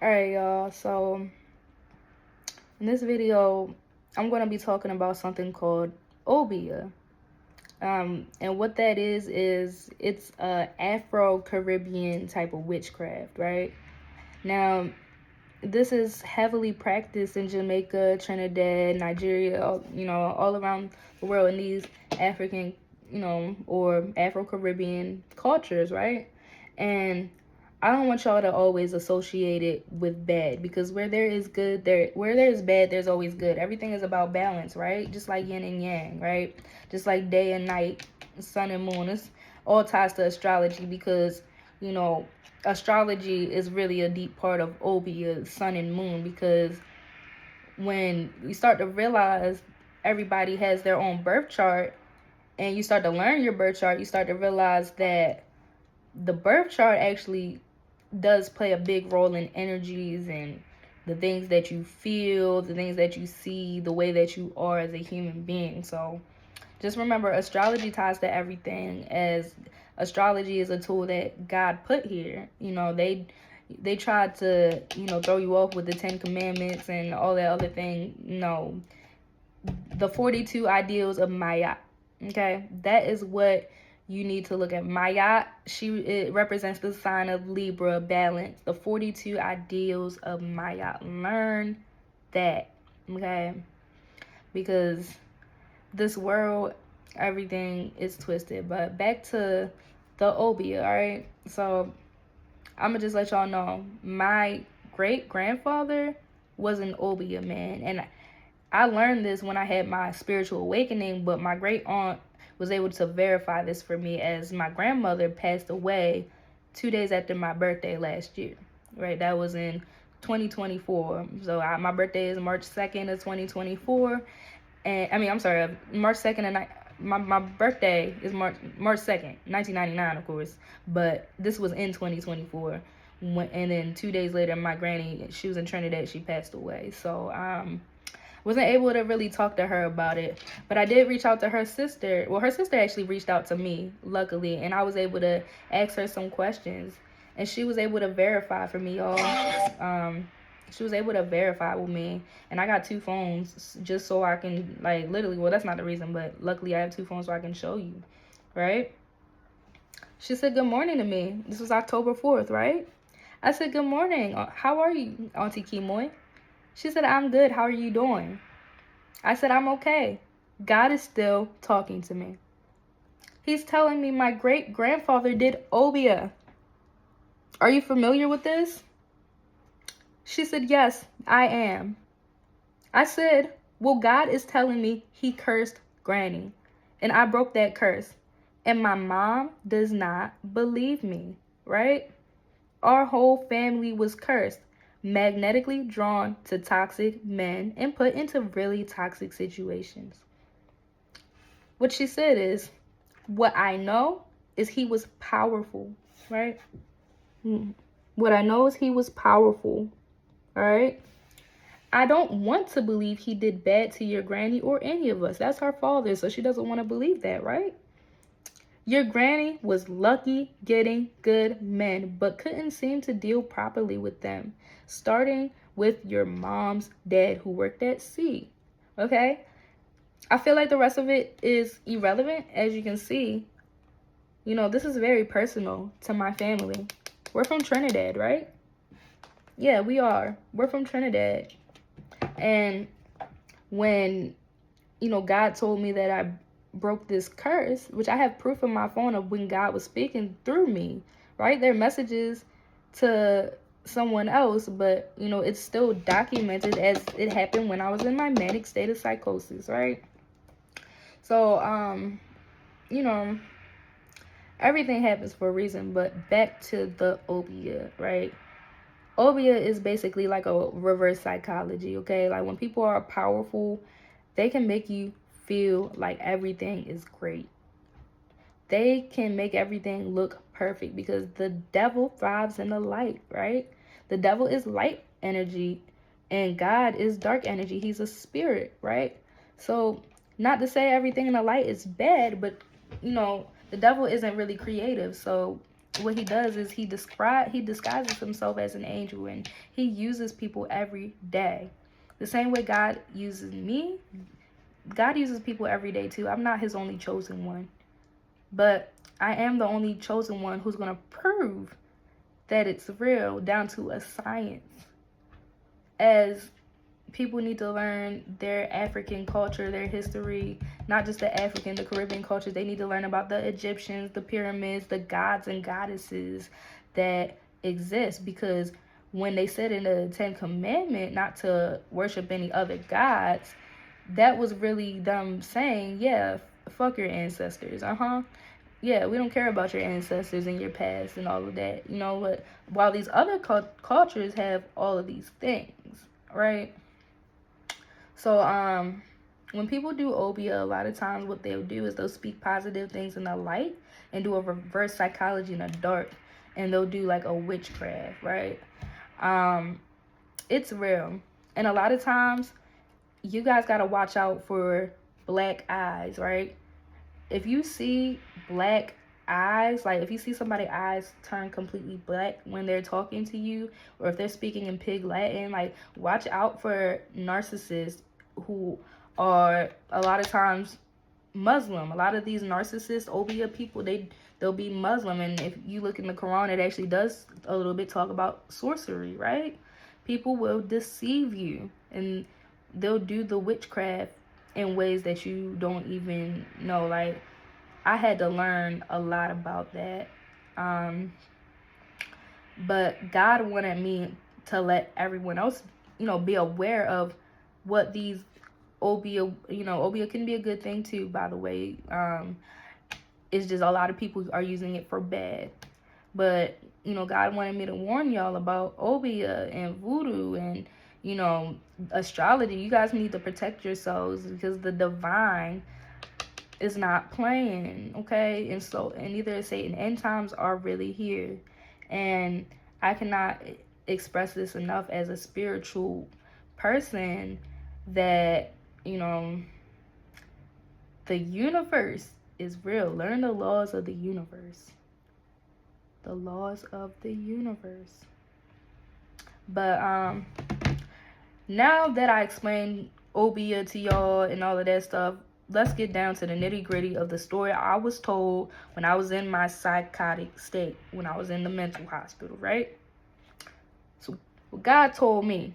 Alright, y'all. So, in this video, I'm going to be talking about something called OBEAH. And what that is it's a Afro Carribean type of witchcraft, right? Now, this is heavily practiced in Jamaica, Trinidad, Nigeria, all around the world in these African, or Afro Caribbean cultures, right? And I don't want y'all to always associate it with bad, because where there is good, where there is bad, there's always good. Everything is about balance, right? Just like yin and yang, right? Just like day and night, sun and moon. It's all ties to astrology, because you know astrology is really a deep part of OBEAH, sun and moon, because when you start to realize everybody has their own birth chart, and you start to learn your birth chart, you start to realize that the birth chart actually does play a big role in energies and the things that you feel, the things that you see, the way that you are as a human being. So just remember, astrology ties to everything, as astrology is a tool that God put here. They tried to, throw you off with the 10 Commandments and all that other thing. No, the 42 ideals of Maya. Okay, that is what you need to look at. Maya, it represents the sign of Libra, balance. The 42 ideals of Maya. Learn that, okay? Because this world, everything is twisted. But back to the OBEAH, all right? So I'm gonna just let y'all know, my great grandfather was an OBEAH man, and I learned this when I had my spiritual awakening, but my great aunt was able to verify this for me, as my grandmother passed away 2 days after my birthday last year, right? That was in 2024. So my birthday is March 2nd of 2024. And I'm sorry, March 2nd, and my birthday is March 2nd, 1999, of course. But this was in 2024. And then 2 days later, my granny, she was in Trinidad, she passed away. So, wasn't able to really talk to her about it, but I did reach out to her sister. Well, her sister actually reached out to me, luckily, and I was able to ask her some questions, and she was able to verify for me, y'all. She was able to verify with me, and I got 2 phones just so I can, like, literally, well, that's not the reason, but luckily I have 2 phones so I can show you, right? She said good morning to me. This was October 4th, right? I said, good morning. How are you, Auntie Kimoy? She said, I'm good. How are you doing? I said, I'm okay. God is still talking to me. He's telling me my great-grandfather did OBEAH. Are you familiar with this? She said, yes, I am. I said, well, God is telling me he cursed Granny, and I broke that curse. And my mom does not believe me, right? Our whole family was cursed, magnetically drawn to toxic men, and put into really toxic situations. What she said is, what I know is he was powerful, right? What I know is he was powerful, all right? I don't want to believe he did bad to your granny or any of us. That's her father, so she doesn't want to believe that, right? Your granny was lucky getting good men, but couldn't seem to deal properly with them, starting with your mom's dad, who worked at sea, okay? I feel like the rest of it is irrelevant. As you can see, this is very personal to my family. We're from Trinidad, right? Yeah, we are. We're from Trinidad. And when, God told me that I broke this curse, which I have proof on my phone of when God was speaking through me, right? There are messages to someone else, but it's still documented as it happened when I was in my manic state of psychosis, right? So everything happens for a reason. But back to the OBEAH, right? OBEAH is basically like a reverse psychology, okay? Like, when people are powerful, they can make you feel like everything is great. They can make everything look perfect, because the devil thrives in the light, right? The devil is light energy, and God is dark energy. He's a spirit, right? So, not to say everything in the light is bad, but the devil isn't really creative. So what he does is he disguises himself as an angel, and he uses people every day. The same way God uses me, God uses people every day too. I'm not his only chosen one, but I am the only chosen one who's going to prove that it's real down to a science. As people need to learn their African culture, their history, not just the African, the Caribbean culture. They need to learn about the Egyptians, the pyramids, the gods and goddesses that exist, because when they said in the 10th commandment not to worship any other gods, that was really them saying, yeah, fuck your ancestors. Yeah, we don't care about your ancestors and your past and all of that. You know what? While these other cultures have all of these things, right? So when people do OBEAH, a lot of times what they'll do is they'll speak positive things in the light and do a reverse psychology in the dark, and they'll do like a witchcraft, right? It's real, and a lot of times you guys got to watch out for black eyes, right? If you see black eyes, like if you see somebody's eyes turn completely black when they're talking to you, or if they're speaking in pig Latin, like watch out for narcissists who are a lot of times Muslim. A lot of these narcissist OBEAH people, they'll be Muslim, and if you look in the Quran, it actually does a little bit talk about sorcery, right? People will deceive you, and they'll do the witchcraft in ways that you don't even know. Like, I had to learn a lot about that. But God wanted me to let everyone else, be aware of what these OBEAH, OBEAH can be a good thing too, by the way. It's just a lot of people are using it for bad. But, God wanted me to warn y'all about OBEAH and voodoo and, astrology. You guys need to protect yourselves, because the divine is not playing, okay? And neither is Satan. End times are really here. And I cannot express this enough as a spiritual person that, the universe is real. Learn the laws of the universe. The laws of the universe. But now that I explained OBEAH to y'all and all of that stuff, let's get down to the nitty-gritty of the story I was told when I was in my psychotic state, when I was in the mental hospital, right? So God told me,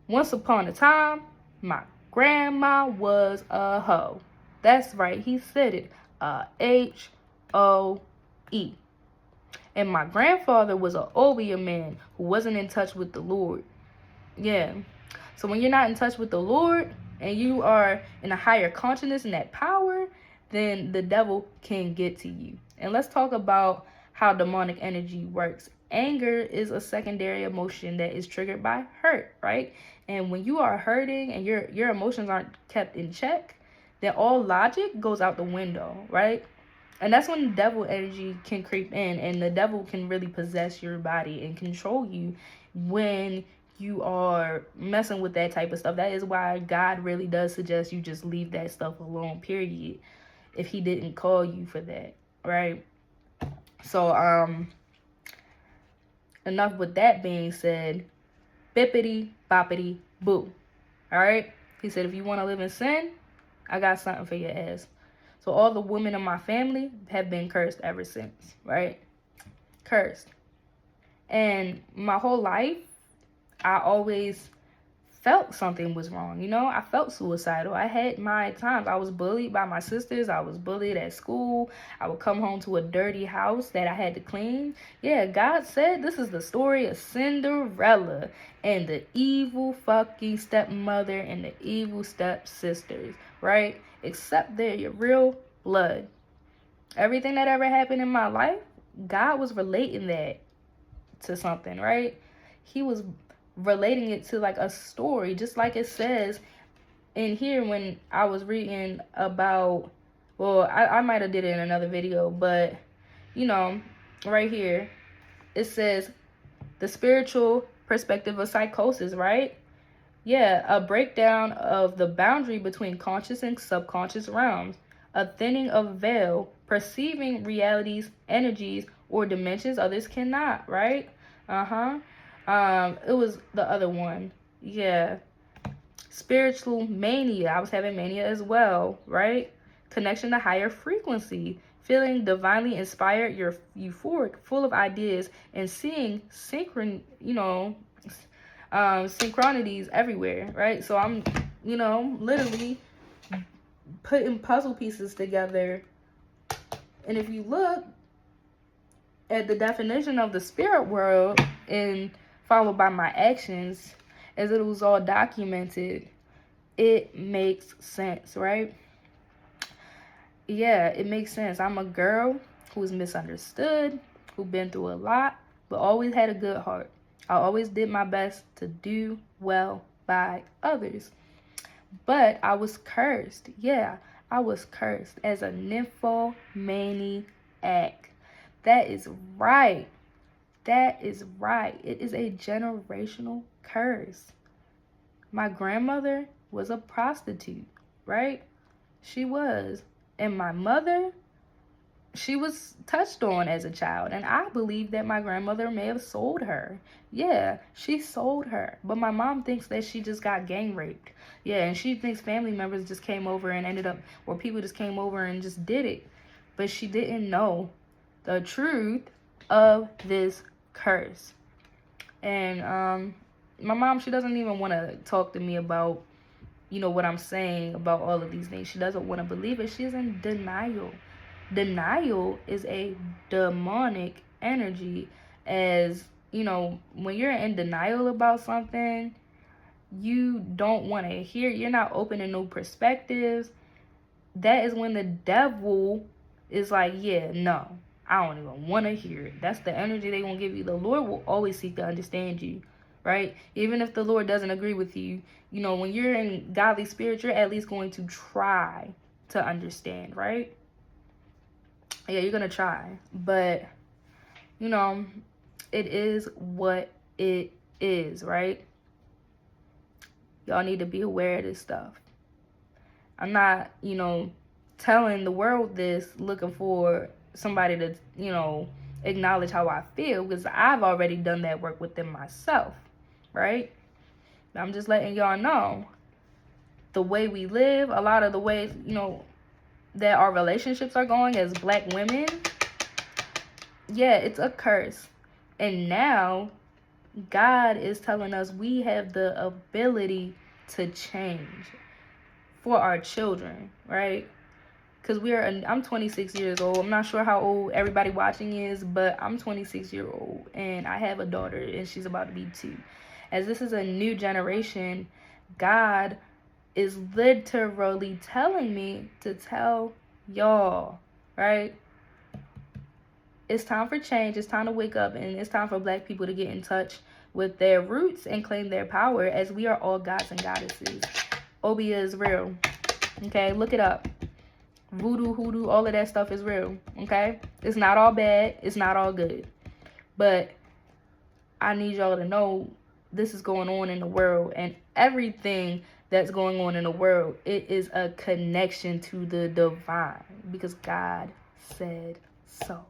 once upon a time, my grandma was a hoe. That's right, he said it, H-O-E. And my grandfather was an OBEAH man who wasn't in touch with the Lord. Yeah. So when you're not in touch with the Lord and you are in a higher consciousness and that power, then the devil can get to you. And let's talk about how demonic energy works. Anger is a secondary emotion that is triggered by hurt, right? And when you are hurting and your emotions aren't kept in check, then all logic goes out the window, right? And that's when devil energy can creep in, and the devil can really possess your body and control you when you are messing with that type of stuff. That is why God really does suggest you just leave that stuff alone, period, if he didn't call you for that, right? So, enough with that being said, bippity boppity boo. All right? He said, if you want to live in sin, I got something for your ass. So all the women in my family have been cursed ever since, right? Cursed. And my whole life, I always felt something was wrong, I felt suicidal. I had my times. I was bullied by my sisters. I was bullied at school. I would come home to a dirty house that I had to clean. Yeah, God said this is the story of Cinderella and the evil fucking stepmother and the evil stepsisters, right? Except they're your real blood. Everything that ever happened in my life, God was relating that to something, right? He was relating it to like a story, just like it says in here when I was reading about, well, I might have did it in another video, but right here it says the spiritual perspective of psychosis, right? Yeah, a breakdown of the boundary between conscious and subconscious realms, a thinning of veil, perceiving realities, energies, or dimensions, others cannot, right? It was the other one. Yeah. Spiritual mania. I was having mania as well, right? Connection to higher frequency. Feeling divinely inspired, you're euphoric, full of ideas, and seeing synchronities everywhere, right? So I'm, literally putting puzzle pieces together. And if you look at the definition of the spirit world and followed by my actions, as it was all documented, it makes sense, right? Yeah, it makes sense. I'm a girl who's misunderstood, who's been through a lot, but always had a good heart. I always did my best to do well by others. But I was cursed. Yeah, I was cursed as a nymphomaniac. That is right. That is right. It is a generational curse. My grandmother was a prostitute, right? She was. And my mother, she was touched on as a child. And I believe that my grandmother may have sold her. Yeah, she sold her. But my mom thinks that she just got gang raped. Yeah, and she thinks family members just came over and ended up, or people just came over and just did it. But she didn't know the truth of this curse. And my mom, she doesn't even want to talk to me about, what I'm saying about all of these things. She doesn't want to believe it. She's in denial. Denial is a demonic energy. As, when you're in denial about something, you don't want to hear, you're not open to new perspectives. That is when the devil is like, yeah, no, I don't even want to hear it. That's the energy they won't give you. The Lord will always seek to understand you, right? Even if the Lord doesn't agree with you, when you're in godly spirit, you're at least going to try to understand, right? Yeah, you're going to try. But, it is what it is, right? Y'all need to be aware of this stuff. I'm not, telling the world this looking for somebody to, acknowledge how I feel, because I've already done that work within myself, right? I'm just letting y'all know the way we live, a lot of the ways, that our relationships are going as Black women. Yeah, it's a curse. And now God is telling us we have the ability to change for our children, right? Because I'm 26 years old. I'm not sure how old everybody watching is, but I'm 26 years old and I have a daughter and she's about to be 2. As this is a new generation, God is literally telling me to tell y'all, right? It's time for change. It's time to wake up, and it's time for Black people to get in touch with their roots and claim their power, as we are all gods and goddesses. OBEAH is real. Okay, look it up. Voodoo, hoodoo, all of that stuff is real. Okay, it's not all bad. It's not all good. But I need y'all to know this is going on in the world, and everything that's going on in the world, it is a connection to the divine, because God said so.